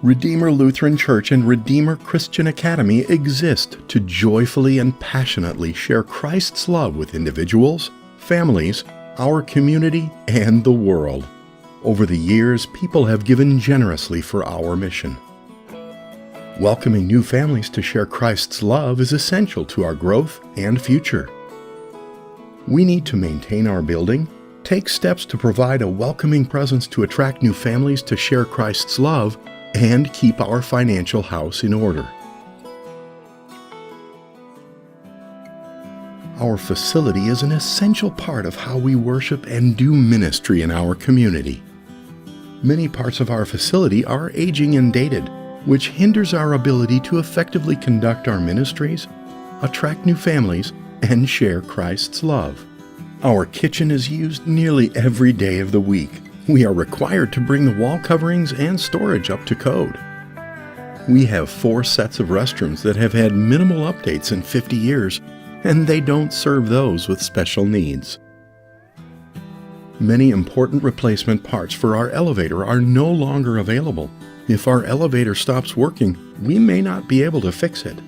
Redeemer Lutheran Church and Redeemer Christian Academy exist to joyfully and passionately share Christ's love with individuals, families, our community, and the world. Over the years, people have given generously for our mission. Welcoming new families to share Christ's love is essential to our growth and future. We need to maintain our building, take steps to provide a welcoming presence to attract new families to share Christ's love, and keep our financial house in order. Our facility is an essential part of how we worship and do ministry in our community. Many parts of our facility are aging and dated, which hinders our ability to effectively conduct our ministries, attract new families, and share Christ's love. Our kitchen is used nearly every day of the week. We are required to bring the wall coverings and storage up to code. We have 4 sets of restrooms that have had minimal updates in 50 years, and they don't serve those with special needs. Many important replacement parts for our elevator are no longer available. If our elevator stops working, we may not be able to fix it.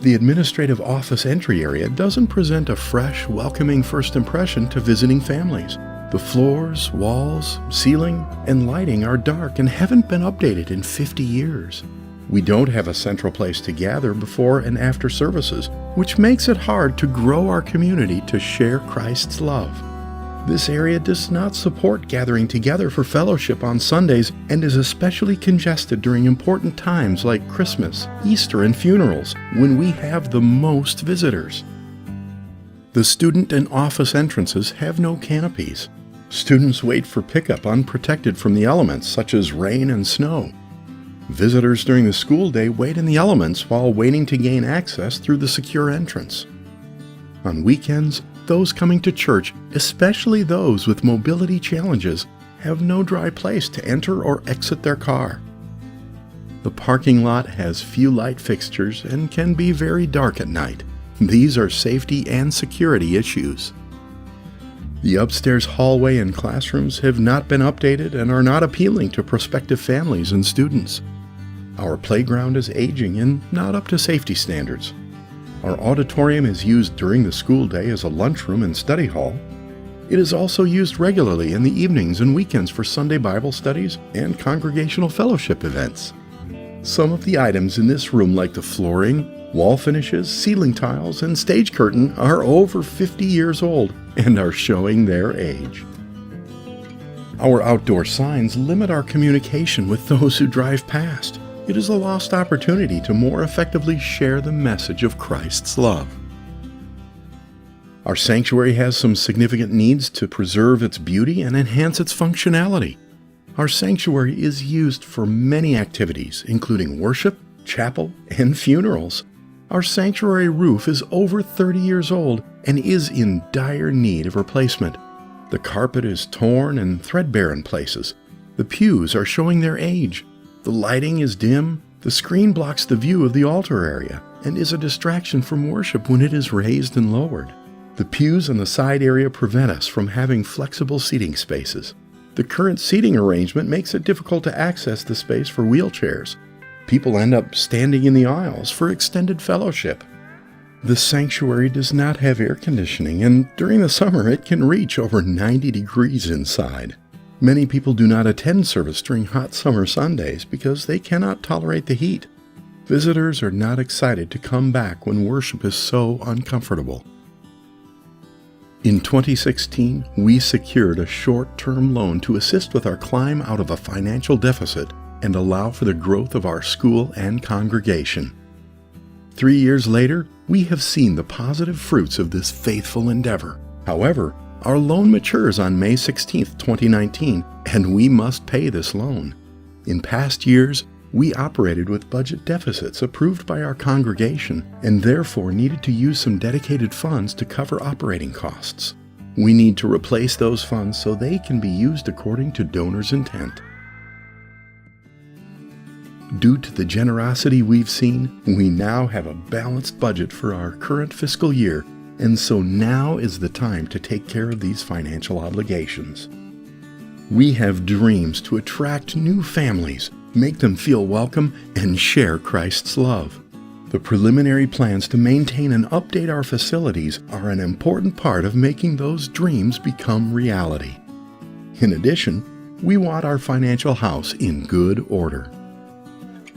The administrative office entry area doesn't present a fresh, welcoming first impression to visiting families. The floors, walls, ceiling, and lighting are dark and haven't been updated in 50 years. We don't have a central place to gather before and after services, which makes it hard to grow our community to share Christ's love. This area does not support gathering together for fellowship on Sundays and is especially congested during important times like Christmas, Easter, and funerals, when we have the most visitors. The student and office entrances have no canopies. Students wait for pickup unprotected from the elements such as rain and snow. Visitors during the school day wait in the elements while waiting to gain access through the secure entrance. On weekends, those coming to church, especially those with mobility challenges, have no dry place to enter or exit their car. The parking lot has few light fixtures and can be very dark at night. These are safety and security issues. The upstairs hallway and classrooms have not been updated and are not appealing to prospective families and students. Our playground is aging and not up to safety standards. Our auditorium is used during the school day as a lunchroom and study hall. It is also used regularly in the evenings and weekends for Sunday Bible studies and congregational fellowship events. Some of the items in this room, like the flooring, wall finishes, ceiling tiles, and stage curtain, are over 50 years old and are showing their age. Our outdoor signs limit our communication with those who drive past. It is a lost opportunity to more effectively share the message of Christ's love. Our sanctuary has some significant needs to preserve its beauty and enhance its functionality. Our sanctuary is used for many activities, including worship, chapel, and funerals. Our sanctuary roof is over 30 years old and is in dire need of replacement. The carpet is torn and threadbare in places. The pews are showing their age. The lighting is dim. The screen blocks the view of the altar area and is a distraction from worship when it is raised and lowered. The pews in the side area prevent us from having flexible seating spaces. The current seating arrangement makes it difficult to access the space for wheelchairs. People end up standing in the aisles for extended fellowship. The sanctuary does not have air conditioning, and during the summer it can reach over 90 degrees inside. Many people do not attend service during hot summer Sundays because they cannot tolerate the heat. Visitors are not excited to come back when worship is so uncomfortable. In 2016, we secured a short-term loan to assist with our climb out of a financial deficit and allow for the growth of our school and congregation. 3 years later, we have seen the positive fruits of this faithful endeavor. However, our loan matures on May 16, 2019, and we must pay this loan. In past years, we operated with budget deficits approved by our congregation and therefore needed to use some dedicated funds to cover operating costs. We need to replace those funds so they can be used according to donors' intent. Due to the generosity we've seen, we now have a balanced budget for our current fiscal year, and so now is the time to take care of these financial obligations. We have dreams to attract new families, make them feel welcome, and share Christ's love. The preliminary plans to maintain and update our facilities are an important part of making those dreams become reality. In addition, we want our financial house in good order.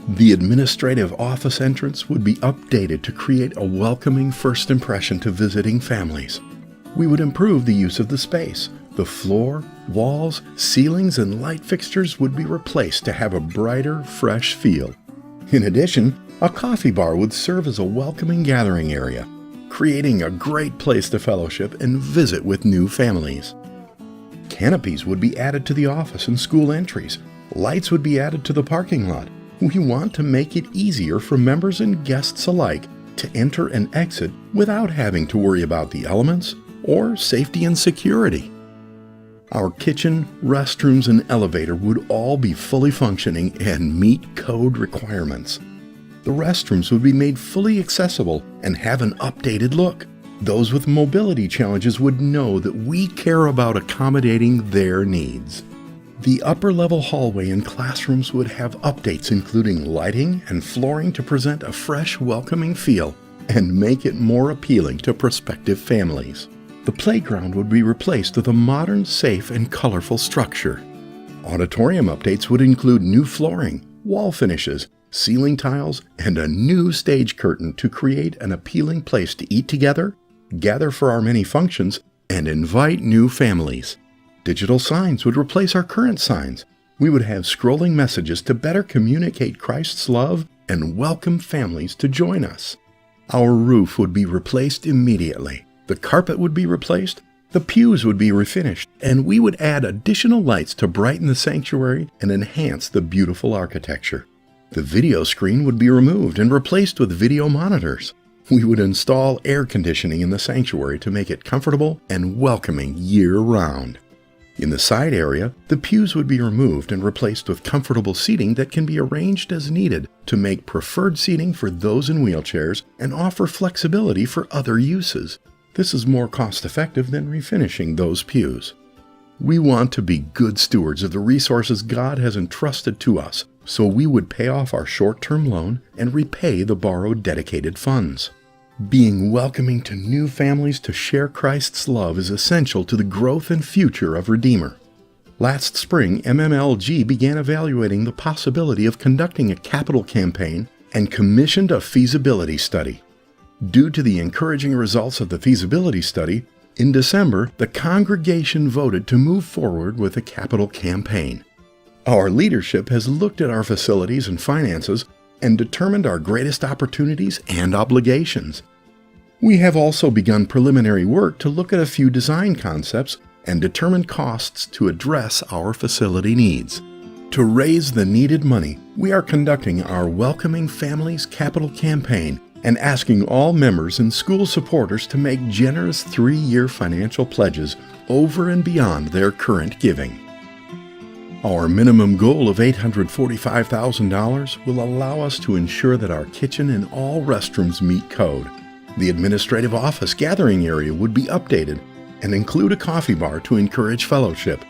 The administrative office entrance would be updated to create a welcoming first impression to visiting families. We would improve the use of the space. The floor, walls, ceilings, and light fixtures would be replaced to have a brighter, fresh feel. In addition, a coffee bar would serve as a welcoming gathering area, creating a great place to fellowship and visit with new families. Canopies would be added to the office and school entries. Lights would be added to the parking lot. We want to make it easier for members and guests alike to enter and exit without having to worry about the elements or safety and security. Our kitchen, restrooms, and elevator would all be fully functioning and meet code requirements. The restrooms would be made fully accessible and have an updated look. Those with mobility challenges would know that we care about accommodating their needs. The upper-level hallway and classrooms would have updates including lighting and flooring to present a fresh, welcoming feel and make it more appealing to prospective families. The playground would be replaced with a modern, safe, and colorful structure. Auditorium updates would include new flooring, wall finishes, ceiling tiles, and a new stage curtain to create an appealing place to eat together, gather for our many functions, and invite new families. Digital signs would replace our current signs. We would have scrolling messages to better communicate Christ's love and welcome families to join us. Our roof would be replaced immediately. The carpet would be replaced, the pews would be refinished, and we would add additional lights to brighten the sanctuary and enhance the beautiful architecture. The video screen would be removed and replaced with video monitors. We would install air conditioning in the sanctuary to make it comfortable and welcoming year-round. In the side area, the pews would be removed and replaced with comfortable seating that can be arranged as needed to make preferred seating for those in wheelchairs and offer flexibility for other uses. This is more cost-effective than refinishing those pews. We want to be good stewards of the resources God has entrusted to us, so we would pay off our short-term loan and repay the borrowed dedicated funds. Being welcoming to new families to share Christ's love is essential to the growth and future of Redeemer. Last spring, MMLG began evaluating the possibility of conducting a capital campaign and commissioned a feasibility study. Due to the encouraging results of the feasibility study, in December, the congregation voted to move forward with a capital campaign. Our leadership has looked at our facilities and finances and determined our greatest opportunities and obligations. We have also begun preliminary work to look at a few design concepts and determine costs to address our facility needs. To raise the needed money, we are conducting our Welcoming Families Capital Campaign and asking all members and school supporters to make generous 3-year financial pledges over and beyond their current giving. Our minimum goal of $845,000 will allow us to ensure that our kitchen and all restrooms meet code. The administrative office gathering area would be updated and include a coffee bar to encourage fellowship.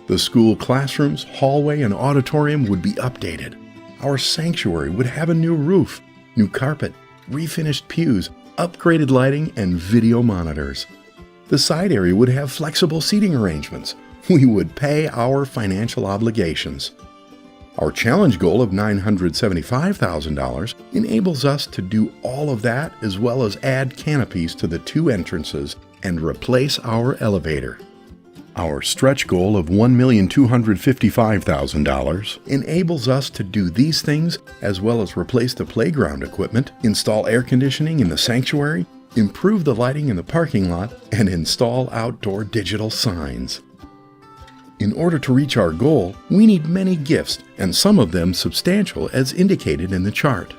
The school classrooms, hallway, and auditorium would be updated. Our sanctuary would have a new roof, new carpet, refinished pews, upgraded lighting, and video monitors. The side area would have flexible seating arrangements. We would pay our financial obligations. Our challenge goal of $975,000 enables us to do all of that as well as add canopies to the 2 entrances and replace our elevator. Our stretch goal of $1,255,000 enables us to do these things as well as replace the playground equipment, install air conditioning in the sanctuary, improve the lighting in the parking lot, and install outdoor digital signs. In order to reach our goal, we need many gifts, and some of them substantial as indicated in the chart.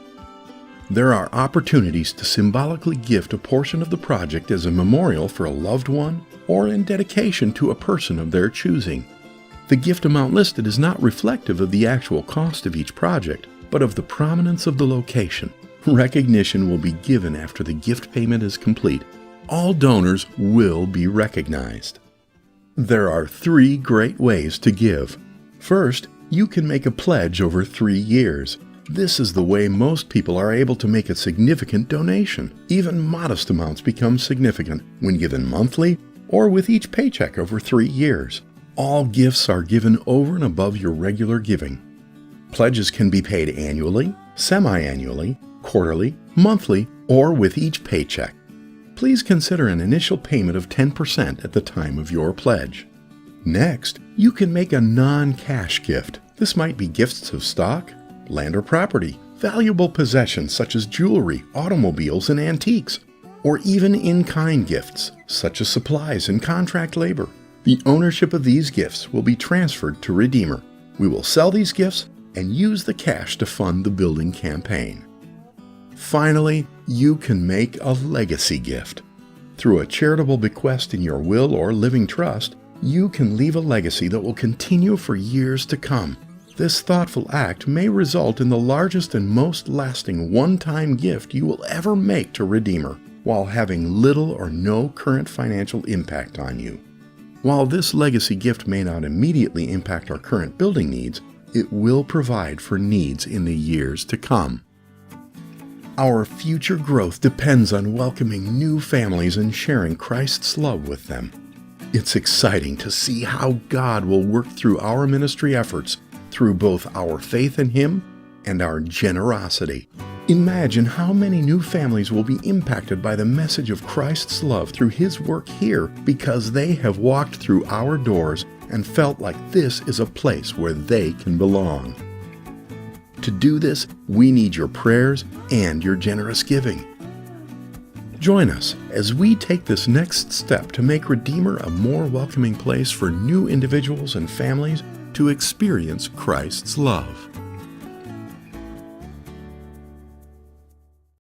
There are opportunities to symbolically gift a portion of the project as a memorial for a loved one or in dedication to a person of their choosing. The gift amount listed is not reflective of the actual cost of each project, but of the prominence of the location. Recognition will be given after the gift payment is complete. All donors will be recognized. There are 3 great ways to give. First, you can make a pledge over 3 years. This is the way most people are able to make a significant donation. Even modest amounts become significant when given monthly or with each paycheck over 3 years. All gifts are given over and above your regular giving. Pledges can be paid annually, semi-annually, quarterly, monthly, or with each paycheck. Please consider an initial payment of 10% at the time of your pledge. Next, you can make a non-cash gift. This might be gifts of stock, land or property, valuable possessions such as jewelry, automobiles, and antiques, or even in-kind gifts such as supplies and contract labor. The ownership of these gifts will be transferred to Redeemer. We will sell these gifts and use the cash to fund the building campaign. Finally, you can make a legacy gift. Through a charitable bequest in your will or living trust, you can leave a legacy that will continue for years to come. This thoughtful act may result in the largest and most lasting one-time gift you will ever make to Redeemer, while having little or no current financial impact on you. While this legacy gift may not immediately impact our current building needs, it will provide for needs in the years to come. Our future growth depends on welcoming new families and sharing Christ's love with them. It's exciting to see how God will work through our ministry efforts through both our faith in Him and our generosity. Imagine how many new families will be impacted by the message of Christ's love through His work here because they have walked through our doors and felt like this is a place where they can belong. To do this, we need your prayers and your generous giving. Join us as we take this next step to make Redeemer a more welcoming place for new individuals and families to experience Christ's love.